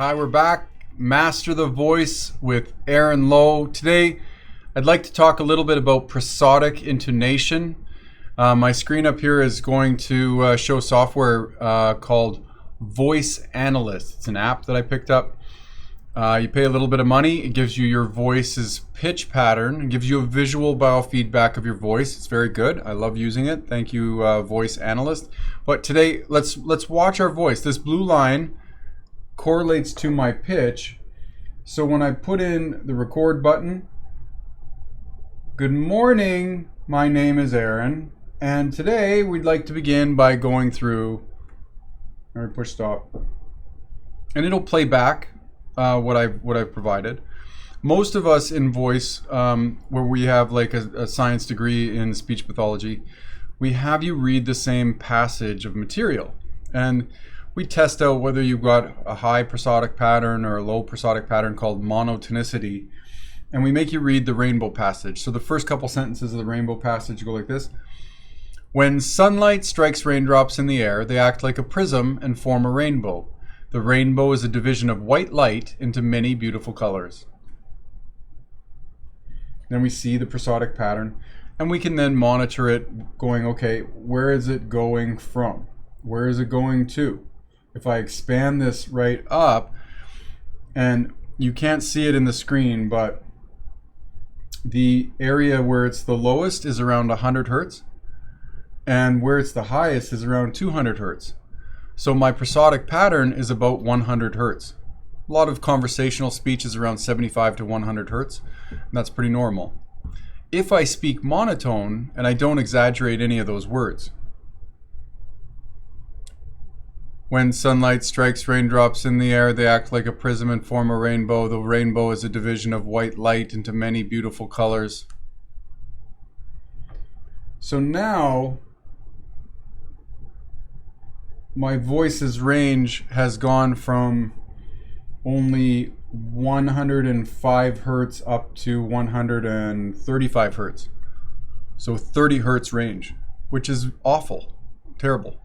Hi, we're back. Master the Voice with Aaron Lowe. Today, I'd like to talk a little bit about prosodic intonation. My screen up here is going to show software called Voice Analyst. It's an app that I picked up. You pay a little bit of money. It gives you your voice's pitch pattern. It gives you a visual biofeedback of your voice. It's very good. I love using it. Thank you, Voice Analyst. But today, let's watch our voice. This blue line correlates to my pitch. So when I put in the record button, good morning, my name is Aaron, and today we'd like to begin by going through, or push stop, and it'll play back what I've provided. Most of us in voice, where we have like a science degree in speech pathology, we have you read the same passage of material, and we test out whether you've got a high prosodic pattern or a low prosodic pattern called monotonicity, and we make you read the rainbow passage. So the first couple sentences of the rainbow passage go like this. When sunlight strikes raindrops in the air, they act like a prism and form a rainbow. The rainbow is a division of white light into many beautiful colors. Then we see the prosodic pattern, and we can then monitor it going, okay, where is it going from? Where is it going to? If I expand this right up, and you can't see it in the screen, but the area where it's the lowest is around 100 hertz, and where it's the highest is around 200 hertz. So my prosodic pattern is about 100 hertz. A lot of conversational speech is around 75 to 100 hertz, and that's pretty normal. If I speak monotone, and I don't exaggerate any of those words, when sunlight strikes raindrops in the air, they act like a prism and form a rainbow. The rainbow is a division of white light into many beautiful colors. So now, my voice's range has gone from only 105 hertz up to 135 hertz. So 30 hertz range, which is awful, terrible.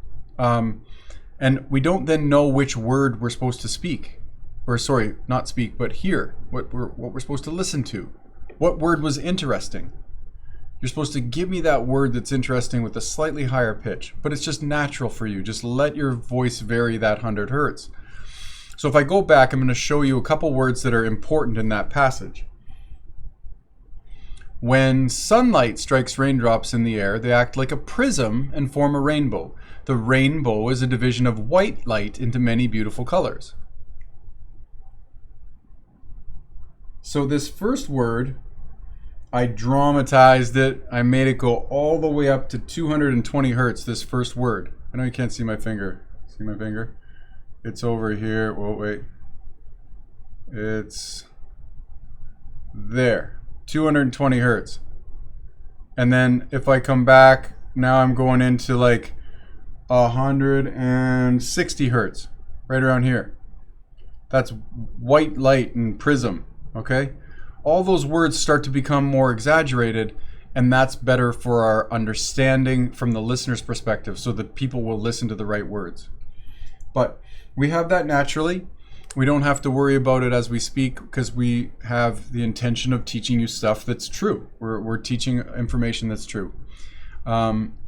And we don't then know which word we're supposed to speak. Or sorry, not speak, but hear. What we're supposed to listen to. What word was interesting? You're supposed to give me that word that's interesting with a slightly higher pitch. But it's just natural for you. Just let your voice vary that 100 hertz. So if I go back, I'm going to show you a couple words that are important in that passage. When sunlight strikes raindrops in the air, they act like a prism and form a rainbow. The rainbow is a division of white light into many beautiful colors. So this first word, I dramatized it. I made it go all the way up to 220 hertz, this first word. I know you can't see my finger. See my finger? It's over here. Whoa, wait. It's there. 220 hertz. And then if I come back, now I'm going into like 160 hertz, right around here. That's white light and prism, okay? All those words start to become more exaggerated, and that's better for our understanding from the listener's perspective, so that people will listen to the right words. But we have that naturally. We don't have to worry about it as we speak, because we have the intention of teaching you stuff that's true. We're teaching information that's true.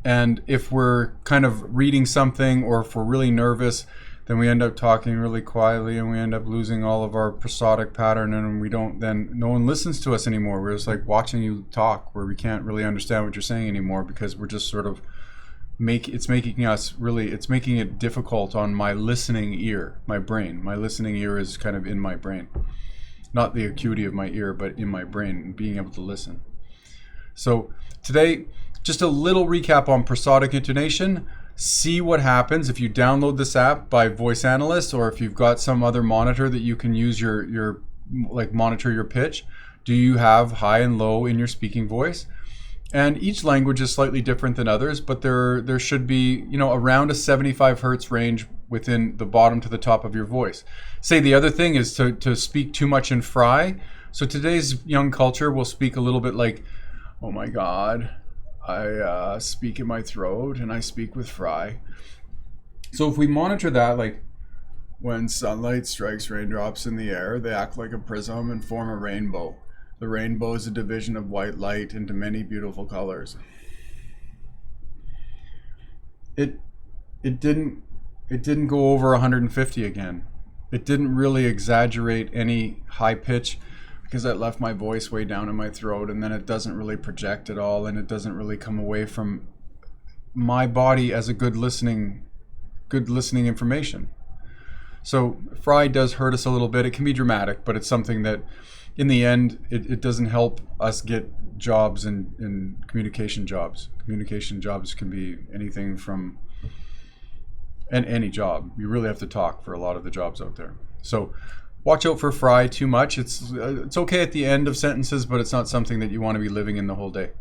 And if we're kind of reading something, or if we're really nervous, then we end up talking really quietly, and we end up losing all of our prosodic pattern, and no one listens to us anymore. We're just like watching you talk, where we can't really understand what you're saying anymore, because we're just sort of it's making it difficult on my listening ear, my brain. My listening ear is kind of in my brain, not the acuity of my ear, but in my brain, being able to listen. So today, just a little recap on prosodic intonation. See what happens if you download this app by Voice Analyst, or if you've got some other monitor that you can use your monitor your pitch. Do you have high and low in your speaking voice? And each language is slightly different than others, but there should be, around a 75 hertz range within the bottom to the top of your voice. Say the other thing is to speak too much in fry. So today's young culture will speak a little bit like, oh my God, I speak in my throat and I speak with fry. So if we monitor that, like, When sunlight strikes raindrops in the air, they act like a prism and form a rainbow. The rainbow is a division of white light into many beautiful colors. It didn't go over 150 again. It didn't really exaggerate any high pitch because that left my voice way down in my throat, and then it doesn't really project at all, and it doesn't really come away from my body as a good listening information. So fry does hurt us a little bit. It can be dramatic, but it's something that in the end, it doesn't help us get jobs in communication jobs. Communication jobs can be anything from any job. You really have to talk for a lot of the jobs out there. So watch out for fry too much. It's okay at the end of sentences, but it's not something that you want to be living in the whole day.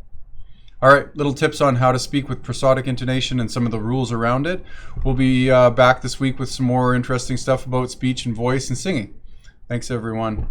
All right, little tips on how to speak with prosodic intonation and some of the rules around it. We'll be back this week with some more interesting stuff about speech and voice and singing. Thanks, everyone.